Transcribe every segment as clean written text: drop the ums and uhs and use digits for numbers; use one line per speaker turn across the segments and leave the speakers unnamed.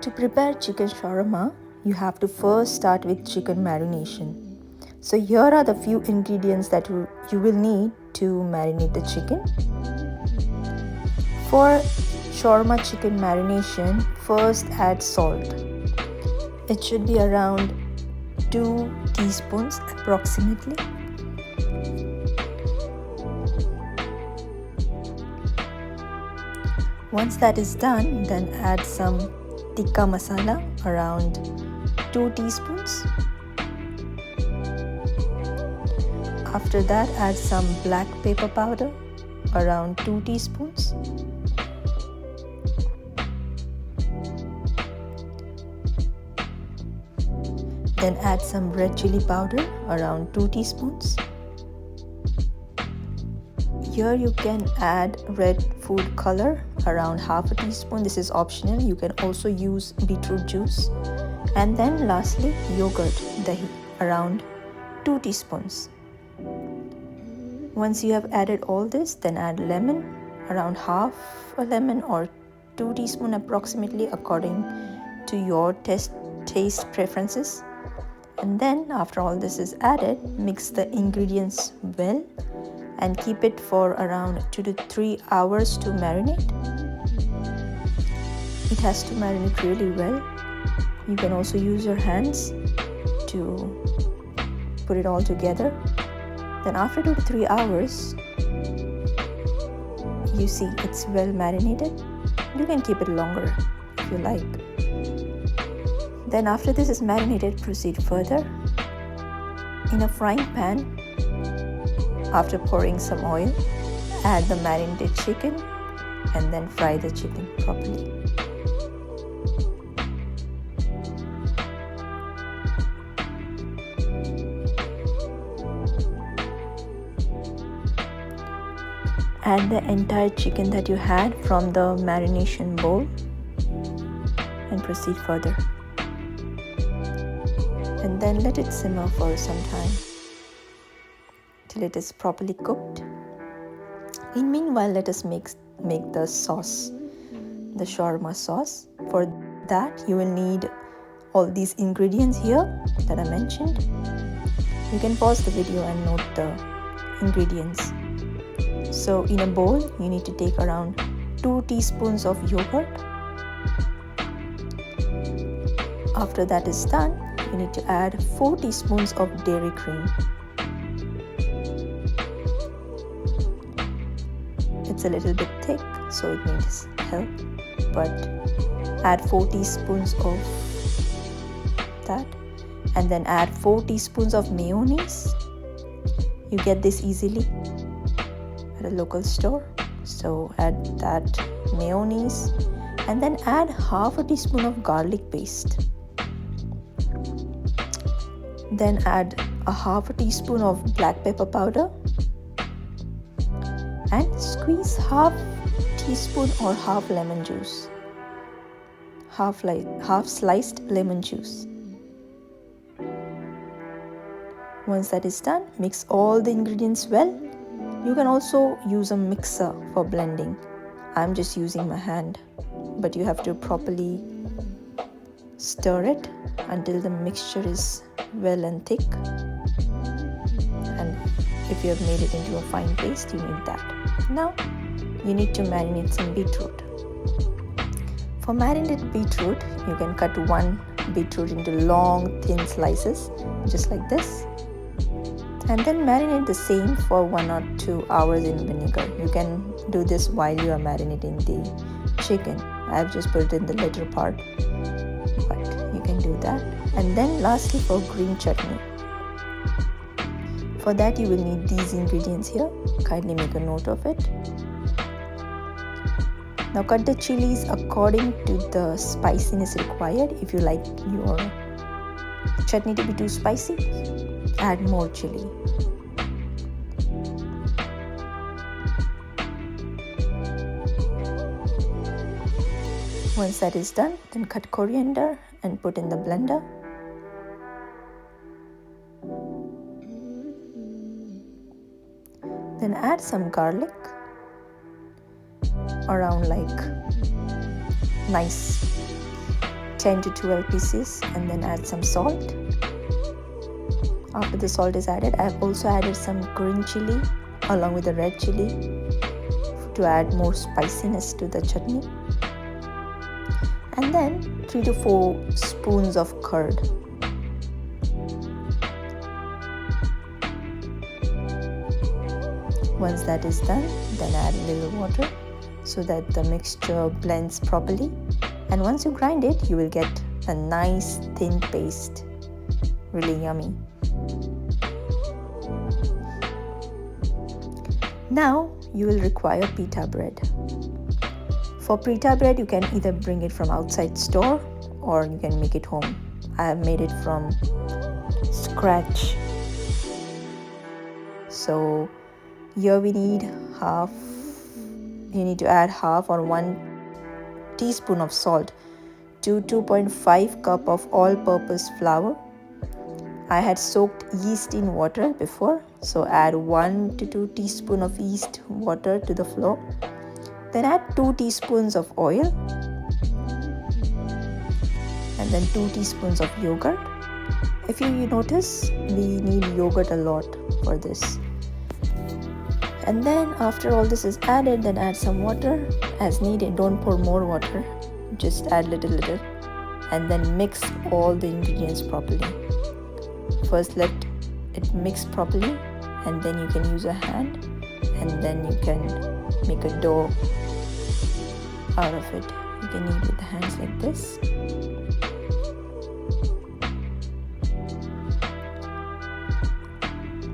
To prepare chicken shawarma, you have to first start with chicken marination. So here are the few ingredients that you will need to marinate the chicken. For shawarma chicken marination, first add salt. It should be around 2 teaspoons approximately. Once that is done, then add some tikka masala around 2 teaspoons. After that, add some black pepper powder around 2 teaspoons. Then add some red chili powder around 2 teaspoons. Here you can add red food color around half a teaspoon. This is optional. You can also use beetroot juice. And then lastly, yogurt, dahi, around 2 teaspoons. Once you have added all this, then add lemon, around half a lemon or 2 teaspoons approximately according to your taste preferences. And then after all this is added, mix the ingredients well and keep it for around 2 to 3 hours to marinate. It has to marinate really well. You can also use your hands to put it all together. Then after 2 to 3 hours, you see it's well marinated. You can keep it longer if you like. Then after this is marinated, proceed further. In a frying pan, after pouring some oil, add the marinated chicken and then fry the chicken properly. Add the entire chicken that you had from the marination bowl and proceed further. And then let it simmer for some time till it is properly cooked. In meanwhile, let us make the sauce, the shawarma sauce. For that, you will need all these ingredients here that I mentioned. You can pause the video and note the ingredients. So in a bowl, you need to take around 2 teaspoons of yogurt. After that is done, you need to add 4 teaspoons of dairy cream. It's a little bit thick, so it needs help, but add 4 teaspoons of that, and then add 4 teaspoons of mayonnaise. You get this easily at a local store, so add that mayonnaise, and then add half a teaspoon of garlic paste. Then add a half a teaspoon of black pepper powder and squeeze half teaspoon or half lemon juice, half sliced lemon juice. Once that is done, mix all the ingredients well. You can also use a mixer for blending. I'm just using my hand, but you have to properly stir it until the mixture is well and thick. And if you have made it into a fine paste, you need that. Now you need to marinate some beetroot. For marinated beetroot, you can cut 1 beetroot into long thin slices just like this, and then marinate the same for 1 or 2 hours in vinegar. You can do this while you are marinating the chicken. I've just put it in the later part, but you can do that. And then lastly, for green chutney, for that you will need these ingredients here. Kindly make a note of it. Now cut the chilies according to the spiciness required. If you like your chutney to be too spicy, add more chili. Once that is done, then cut coriander and put in the blender. Then add some garlic, around like nice 10 to 12 pieces, and then add some salt. After the salt is added, I have also added some green chili along with the red chili to add more spiciness to the chutney. And then 3 to 4 spoons of curd. Once that is done, then add a little water so that the mixture blends properly. And once you grind it, you will get a nice thin paste. Really yummy. Now you will require pita bread. For pita bread, you can either bring it from outside store or you can make it home. I have made it from scratch. So here we need you need to add half or 1 teaspoon of salt to 2.5 cup of all-purpose flour. I had soaked yeast in water before, so add 1 to 2 teaspoon of yeast water to the flour. Then add 2 teaspoons of oil and then 2 teaspoons of yogurt. If you notice, we need yogurt a lot for this. And then after all this is added, then add some water as needed. Don't pour more water, just add little and then mix all the ingredients properly. First let it mix properly and then you can use a hand and then you can make a dough out of it. You can knead with the hands like this.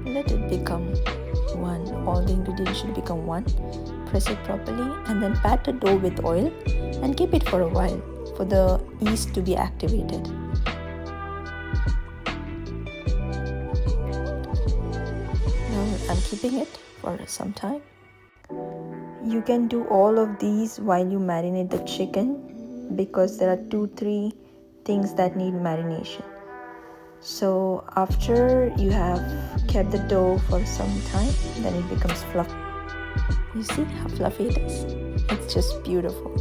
Let it become one. All the ingredients should become one. Press it properly and then pat the dough with oil and keep it for a while for the yeast to be activated. Now I'm keeping it for some time. You can do all of these while you marinate the chicken because there are 2-3 things that need marination. So after you have kept the dough for some time, then it becomes fluffy. You see how fluffy it is? It's just beautiful.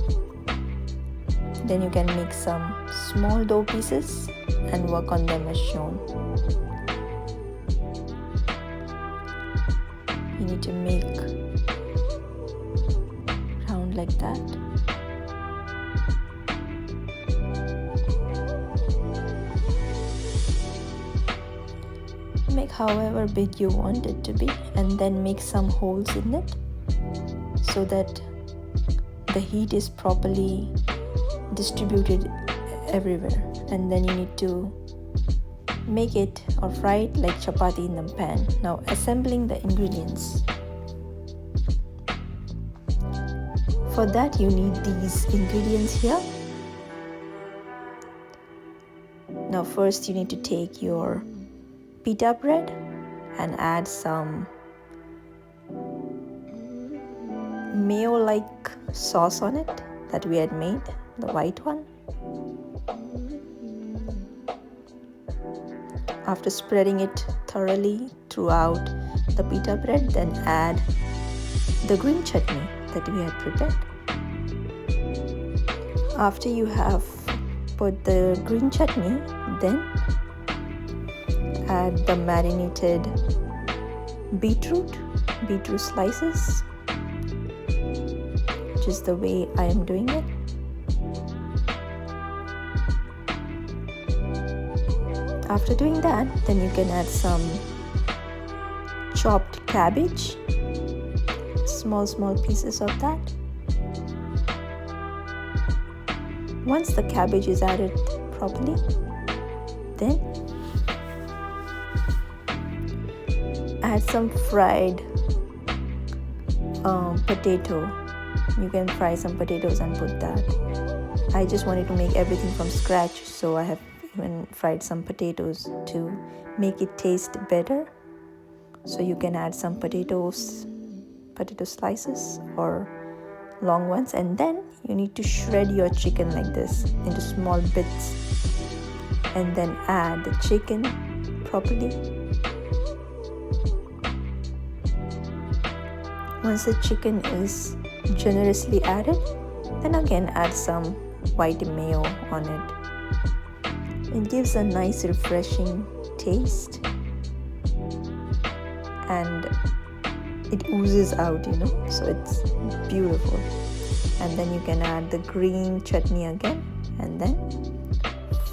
Then you can make some small dough pieces and work on them as shown. You need to make round like that. Make however big you want it to be and then make some holes in it so that the heat is properly distributed everywhere. And then you need to make it or fry it like chapati in the pan. Now assembling the ingredients. For that you need these ingredients here. Now first you need to take your pita bread and add some mayo-like sauce on it that we had made, the white one. After spreading it thoroughly throughout the pita bread, then add the green chutney that we had prepared. After you have put the green chutney, then add the marinated beetroot slices, which is the way I am doing it. After doing that, then you can add some chopped cabbage, small pieces of that. Once the cabbage is added properly, then add some fried potato. You can fry some potatoes and put that. I just wanted to make everything from scratch, so I have even fried some potatoes to make it taste better. So you can add some potato slices or long ones, and then you need to shred your chicken like this into small bits and then add the chicken properly. Once the chicken is generously added, then again add some white mayo on it It gives a nice refreshing taste and it oozes out, so it's beautiful. And then you can add the green chutney again and then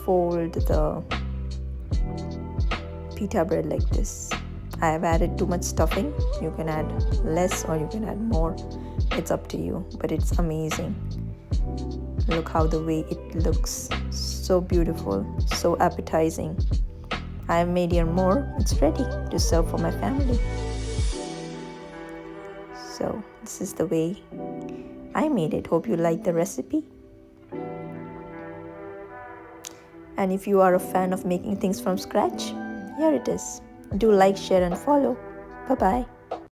fold the pita bread like this. I have added too much stuffing. You can add less or you can add more. It's up to you, but it's amazing. Look how the way it looks. So beautiful, so appetizing. I have made here more. It's ready to serve for my family. So this is the way I made it. Hope you like the recipe. And if you are a fan of making things from scratch, here it is. Do like, share and follow. Bye-bye.